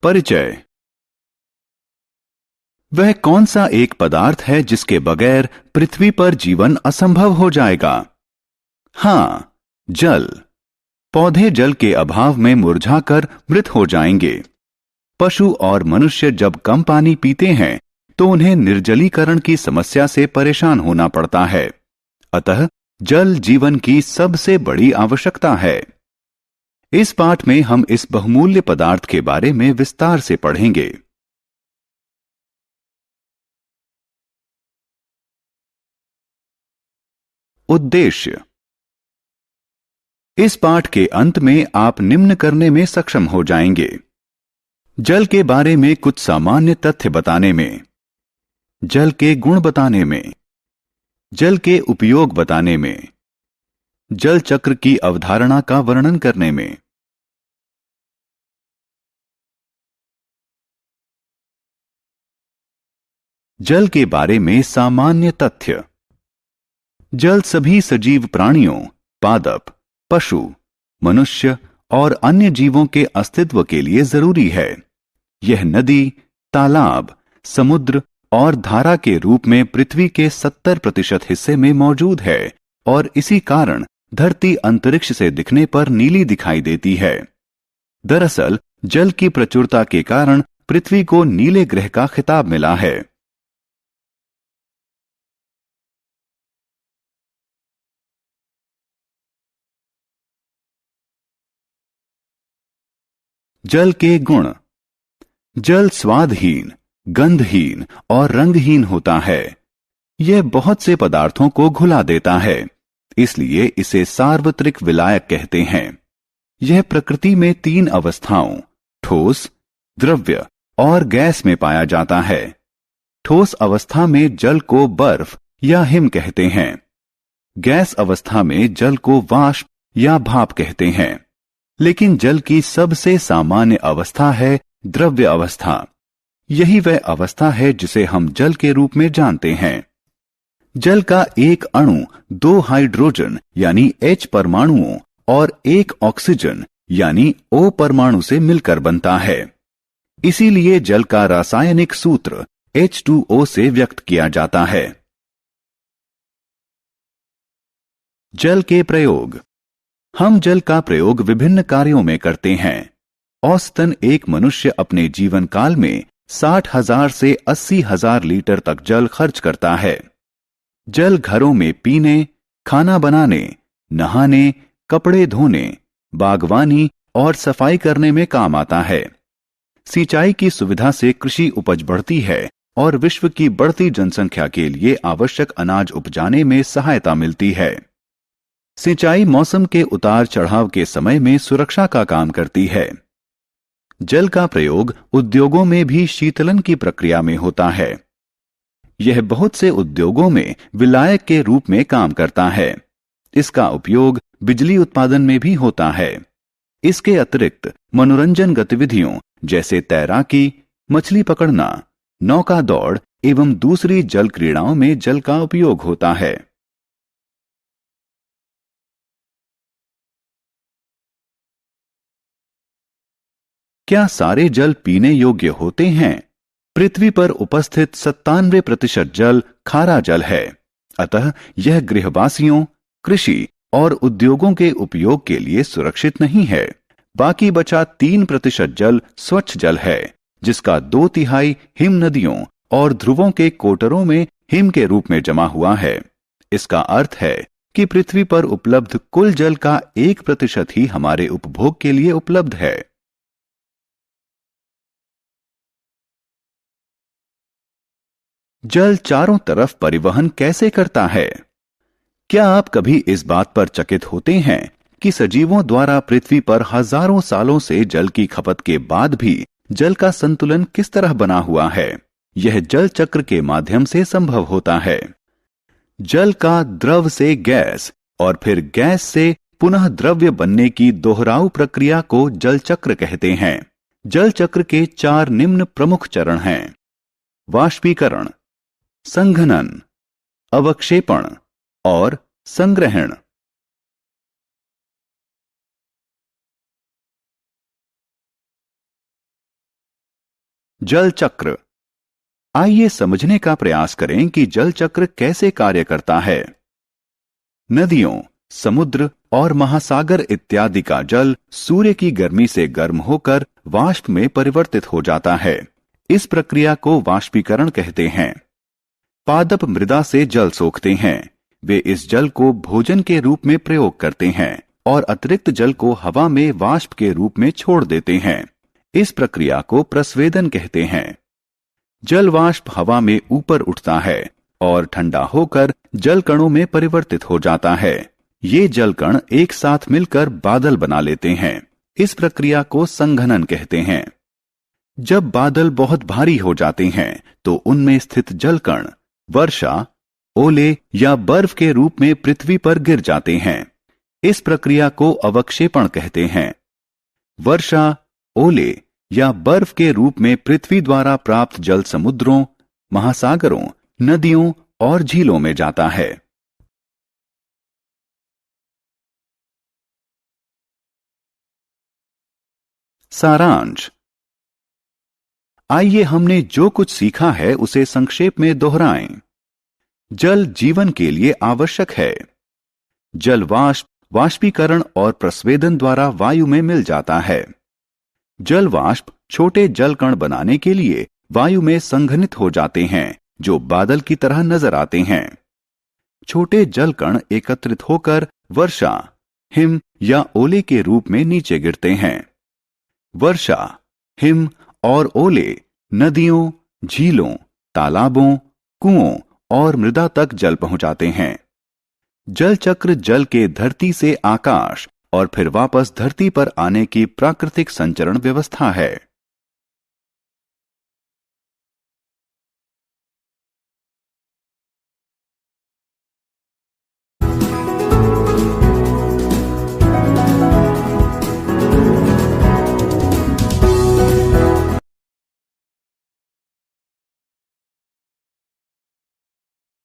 परिचय। वह कौन सा एक पदार्थ है जिसके बगैर पृथ्वी पर जीवन असंभव हो जाएगा? हाँ, जल। पौधे जल के अभाव में मुरझाकर मृत हो जाएंगे। पशु और मनुष्य जब कम पानी पीते हैं तो उन्हें निर्जलीकरण की समस्या से परेशान होना पड़ता है। अतः जल जीवन की सबसे बड़ी आवश्यकता है। इस पाठ में हम इस बहुमूल्य पदार्थ के बारे में विस्तार से पढ़ेंगे। उद्देश्य। इस पाठ के अंत में आप निम्न करने में सक्षम हो जाएंगे: जल के बारे में कुछ सामान्य तथ्य बताने में, जल के गुण बताने में, जल के उपयोग बताने में, जल चक्र की अवधारणा का वर्णन करने में। जल के बारे में सामान्य तथ्य। जल सभी सजीव प्राणियों, पादप, पशु, मनुष्य और अन्य जीवों के अस्तित्व के लिए जरूरी है। यह नदी, तालाब, समुद्र और धारा के रूप में पृथ्वी के 70% हिस्से में मौजूद है और इसी कारण धरती अंतरिक्ष से दिखने पर नीली दिखाई देती है। दरअसल जल की प्रचुरता के कारण पृथ्वी को नीले ग्रह का खिताब मिला है। जल के गुण। जल स्वादहीन, गंधहीन और रंगहीन होता है। यह बहुत से पदार्थों को घुला देता है, इसलिए इसे सार्वत्रिक विलायक कहते हैं। यह प्रकृति में 3 अवस्थाओं, ठोस, द्रव्य और गैस में पाया जाता है। ठोस अवस्था में जल को बर्फ या हिम कहते हैं। गैस अवस्था में जल को वाष्प या भाप कहते हैं। लेकिन जल की सबसे सामान्य अवस्था है द्रव्य अवस्था। यही वह अवस्था है जिसे हम जल के रूप में जानते हैं। जल का एक अणु 2 हाइड्रोजन यानी H परमाणुओं और 1 ऑक्सीजन यानी O परमाणु से मिलकर बनता है। इसीलिए जल का रासायनिक सूत्र H2O से व्यक्त किया जाता है। जल के प्रयोग। हम जल का प्रयोग विभिन्न कार्यों में करते हैं। औसतन एक मनुष्य अपने जीवन काल में 60,000 से 80,000 लीटर तक जल खर्च करता है। जल घरों में पीने, खाना बनाने, नहाने, कपड़े धोने, बागवानी और सफाई करने में काम आता है। सिंचाई की सुविधा से कृषि उपज बढ़ती है और विश्व की बढ़ती जनसंख्या के लिए आवश्यक अनाज उपजाने में सहायता मिलती है। सिंचाई मौसम के उतार चढ़ाव के समय में सुरक्षा का काम करती है। जल का प्रयोग उद्योगों में भी शीतलन की प्रक्रिया में होता है। यह बहुत से उद्योगों में विलायक के रूप में काम करता है। इसका उपयोग बिजली उत्पादन में भी होता है। इसके अतिरिक्त मनोरंजन गतिविधियों जैसे तैराकी, मछली पकड़ना, नौका दौड़ एवं दूसरी जल क्रीड़ाओं में जल का उपयोग होता है। क्या सारे जल पीने योग्य होते हैं? पृथ्वी पर उपस्थित 97% जल खारा जल है। अतः यह गृहवासियों, कृषि और उद्योगों के उपयोग के लिए सुरक्षित नहीं है। बाकी बचा 3% जल स्वच्छ जल है, जिसका 2/3 हिम नदियों और ध्रुवों के कोटरों में हिम के रूप में जमा हुआ है। इसका अर्थ है कि पृथ्वी पर उपलब्ध कुल जल का 1% ही हमारे उपभोग के लिए उपलब्ध है। जल चारों तरफ परिवहन कैसे करता है? क्या आप कभी इस बात पर चकित होते हैं कि सजीवों द्वारा पृथ्वी पर हजारों सालों से जल की खपत के बाद भी जल का संतुलन किस तरह बना हुआ है? यह जल चक्र के माध्यम से संभव होता है। जल का द्रव से गैस और फिर गैस से पुनः द्रव्य बनने की दोहराव प्रक्रिया को जल चक्र कहते हैं। जल चक्र के 4 निम्न प्रमुख चरण हैं: वाष्पीकरण, संघनन, अवक्षेपण और संग्रहण। जल चक्र। आइए समझने का प्रयास करें कि जल चक्र कैसे कार्य करता है। नदियों, समुद्र और महासागर इत्यादि का जल सूर्य की गर्मी से गर्म होकर वाष्प में परिवर्तित हो जाता है। इस प्रक्रिया को वाष्पीकरण कहते हैं। पादप मृदा से जल सोखते हैं। वे इस जल को भोजन के रूप में प्रयोग करते हैं और अतिरिक्त जल को हवा में वाष्प के रूप में छोड़ देते हैं। इस प्रक्रिया को प्रस्वेदन कहते हैं। जल वाष्प हवा में ऊपर उठता है और ठंडा होकर जल कणों में परिवर्तित हो जाता है। ये जल कण एक साथ मिलकर बादल बना लेते हैं। इस प्रक्रिया को संघनन कहते हैं। जब बादल बहुत भारी हो जाते हैं तो उनमें स्थित जल कण वर्षा, ओले या बर्फ के रूप में पृथ्वी पर गिर जाते हैं। इस प्रक्रिया को अवक्षेपण कहते हैं। वर्षा, ओले या बर्फ के रूप में पृथ्वी द्वारा प्राप्त जल समुद्रों, महासागरों, नदियों और झीलों में जाता है। सारांश। आइए हमने जो कुछ सीखा है उसे संक्षेप में दोहराएं। जल जीवन के लिए आवश्यक है। जल वाष्प, वाष्पीकरण और प्रस्वेदन द्वारा वायु में मिल जाता है। जल वाष्प छोटे जल कण बनाने के लिए वायु में संघनित हो जाते हैं जो बादल की तरह नजर आते हैं। छोटे जल कण एकत्रित होकर वर्षा, हिम या ओले के रूप में नीचे गिरते हैं। वर्षा, हिम और ओले नदियों, झीलों, तालाबों, कुओं और मृदा तक जल पहुंचाते हैं। जल चक्र जल के धरती से आकाश और फिर वापस धरती पर आने की प्राकृतिक संचरण व्यवस्था है।